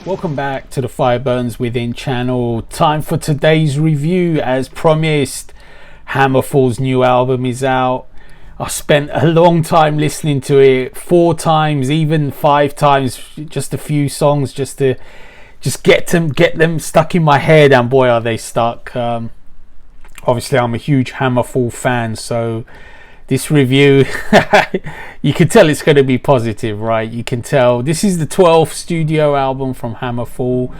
Welcome back to the Fire Burns Within channel. Time for today's review. As promised, Hammerfall's new album is out. I spent a long time listening to it, 4 times, even 5 times, just a few songs just to get them stuck in my head, and boy are they stuck. Obviously I'm a huge Hammerfall fan, so this review, you can tell it's going to be positive, right? You can tell this is the 12th studio album from Hammerfall.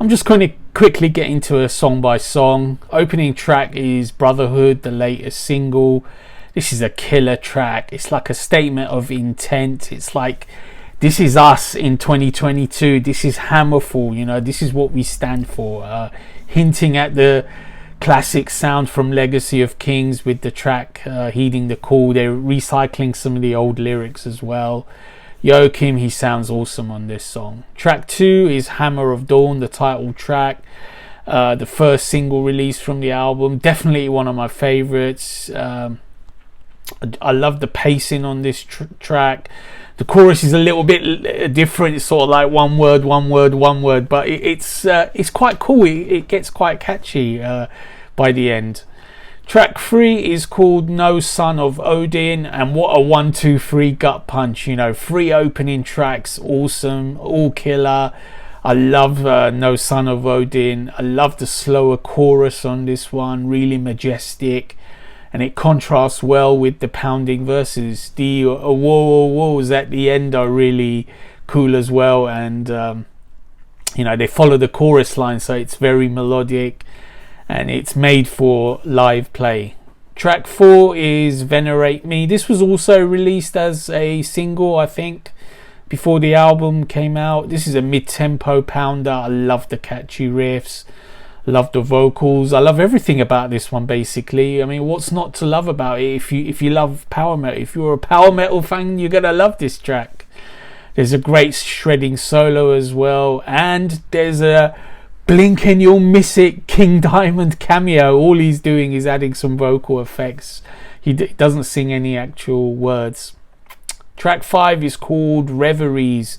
I'm just going to quickly get into a song by song. Opening track is Brotherhood, the latest single. This is a killer track. It's like a statement of intent. It's like, this is us in 2022. This is Hammerfall, you know, this is what we stand for. Hinting at the classic sound from Legacy of Kings with the track Heeding the Call. They're recycling some of the old lyrics as well. Joachim, he sounds awesome on this song. Track 2 is Hammer of Dawn, the title track, the first single released from the album. Definitely one of my favorites. I love the pacing on this track. The chorus is a little bit different. It's sort of like one word, but it's quite cool. It gets quite catchy by the end. Track 3 is called No Son of Odin, and what a 1, 2, 3 gut punch. You know, 3 opening tracks, awesome, all killer. I love No Son of Odin. I love the slower chorus on this one, really majestic. And it contrasts well with the pounding verses. The whoa at the end are really cool as well. And, you know, they follow the chorus line, so it's very melodic. And it's made for live play. Track 4 is Venerate Me. This was also released as a single, I think, before the album came out. This is a mid-tempo pounder. I love the catchy riffs. Love the vocals. I love everything about this one, basically. I mean, what's not to love about it? If you love power metal, if you're a power metal fan, you're gonna love this track. There's a great shredding solo as well, and there's a blink and you'll miss it King Diamond cameo. All he's doing is adding some vocal effects. He doesn't sing any actual words. Track 5 is called Reveries.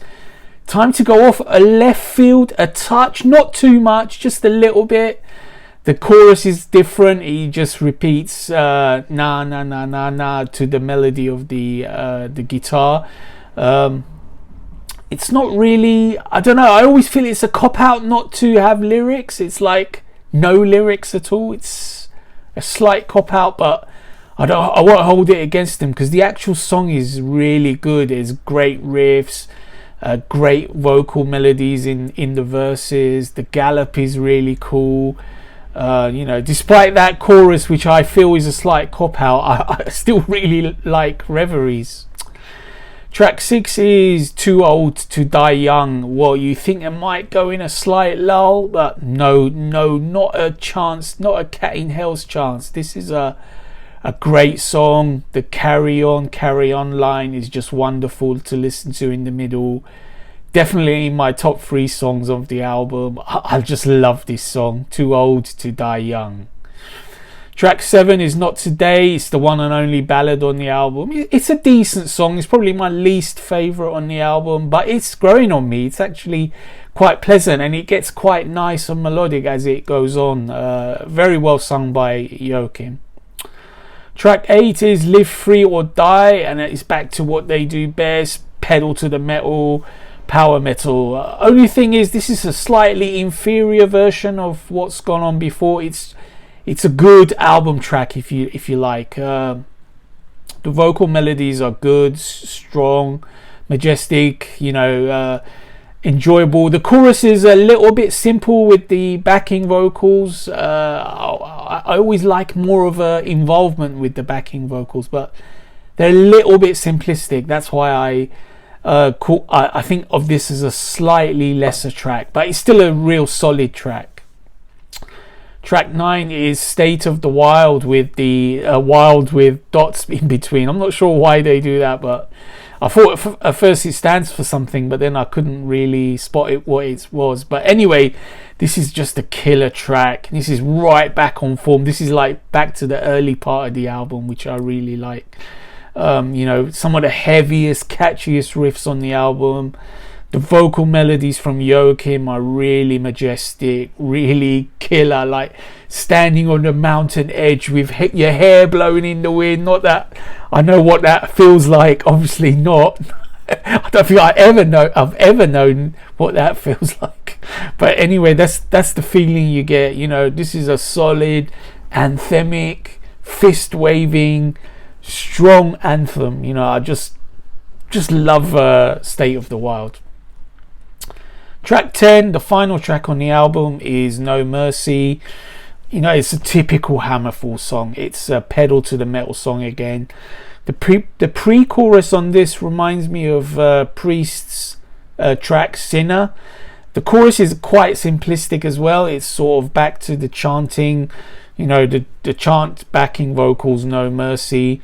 Time to go off a left field a touch, not too much, just a little bit. The chorus is different. He just repeats na na na na na to the melody of the guitar. It's not really, I don't know, I always feel it's a cop out not to have lyrics. It's like no lyrics at all. It's a slight cop out, but I won't hold it against him, because the actual song is really good. There's great riffs. Great vocal melodies in the verses. The gallop is really cool. You know, despite that chorus, which I feel is a slight cop out, I still really like Reveries. Track 6 is Too Old to Die Young. Well, you think it might go in a slight lull, but no, not a chance, not a cat in hell's chance. This is a great song. The carry on line is just wonderful to listen to in the middle. Definitely in my top 3 songs of the album. I just love this song, Too Old to Die Young. Track 7 is Not Today. It's the one and only ballad on the album. It's a decent song. It's probably my least favourite on the album, but it's growing on me. It's actually quite pleasant, and it gets quite nice and melodic as it goes on. Very well sung by Joachim. Track 8 is Live Free or Die, and it's back to what they do best, pedal to the metal, power metal. Only thing is, this is a slightly inferior version of what's gone on before. It's a good album track if you like. The vocal melodies are good, strong, majestic, you know, enjoyable. The chorus is a little bit simple with the backing vocals. I always like more of a involvement with the backing vocals, but they're a little bit simplistic. That's why I think of this as a slightly lesser track, but it's still a real solid track. Track 9 is State of the Wild, with the wild with dots in between. I'm not sure why they do that, but I thought at first it stands for something, but then I couldn't really spot it what it was. But anyway, this is just a killer track. This is right back on form. This is like back to the early part of the album, which I really like. You know, some of the heaviest, catchiest riffs on the album. The vocal melodies from Joachim are really majestic, really killer, like standing on the mountain edge with your hair blowing in the wind. Not that I know what that feels like, obviously not. I don't think I've ever known what that feels like. But anyway, that's the feeling you get. You know, this is a solid, anthemic, fist waving, strong anthem. You know, I just love State of the Wild. Track 10, the final track on the album, is No Mercy. You know, it's a typical Hammerfall song. It's a pedal to the metal song again. The pre-chorus on this reminds me of Priest's track Sinner. The chorus is quite simplistic as well. It's sort of back to the chanting, you know, the chant backing vocals, No Mercy.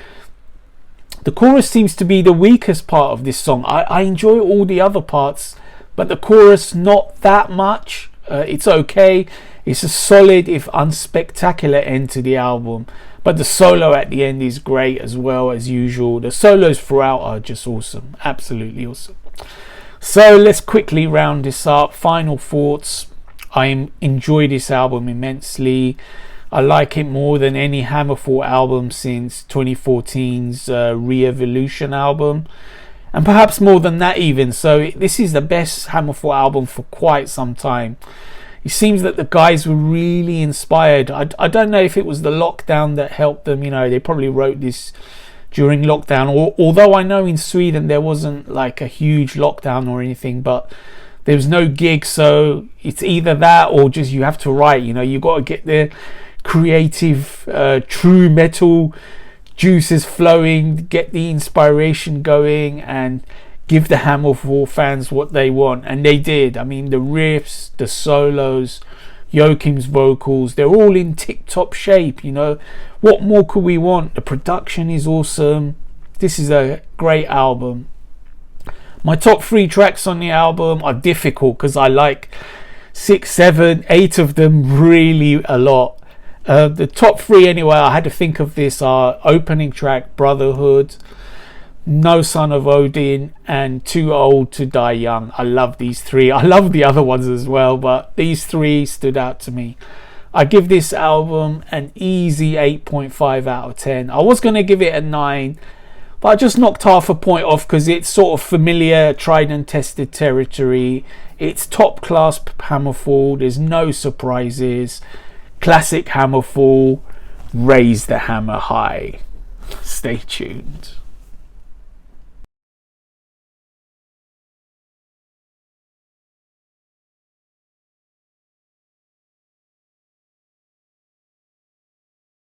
The chorus seems to be the weakest part of this song. I enjoy all the other parts, but the chorus not that much. It's okay. It's a solid, if unspectacular, end to the album. But the solo at the end is great as well, as usual. The solos throughout are just awesome. Absolutely awesome. So let's quickly round this up. Final thoughts. I enjoy this album immensely. I like it more than any Hammerfall album since 2014's Re-Evolution album. And perhaps more than that even. So this is the best Hammerfall album for quite some time. It seems that the guys were really inspired. I don't know if it was the lockdown that helped them. You know, they probably wrote this during lockdown. Although I know in Sweden there wasn't like a huge lockdown or anything, but there was no gig. So it's either that or just you have to write. You know, you got to get the creative, true metal juices flowing, get the inspiration going, and give the Hammerfall fans what they want. And they did. I mean, the riffs, the solos, Joachim's vocals, they're all in tip-top shape. You know, what more could we want? The production is awesome. This is a great album. My top 3 tracks on the album are difficult because I like 6, 7, 8 of them really a lot. The top 3 anyway, I had to think of this, are opening track Brotherhood, No Son of Odin, and Too Old to Die Young. I love these 3. I love the other ones as well, but these 3 stood out to me. I give this album an easy 8.5 out of 10. I was going to give it a 9, but I just knocked half a point off because it's sort of familiar, tried and tested territory. It's top class Hammerfall. There's no surprises. Classic Hammerfall. Raise the hammer high. Stay tuned.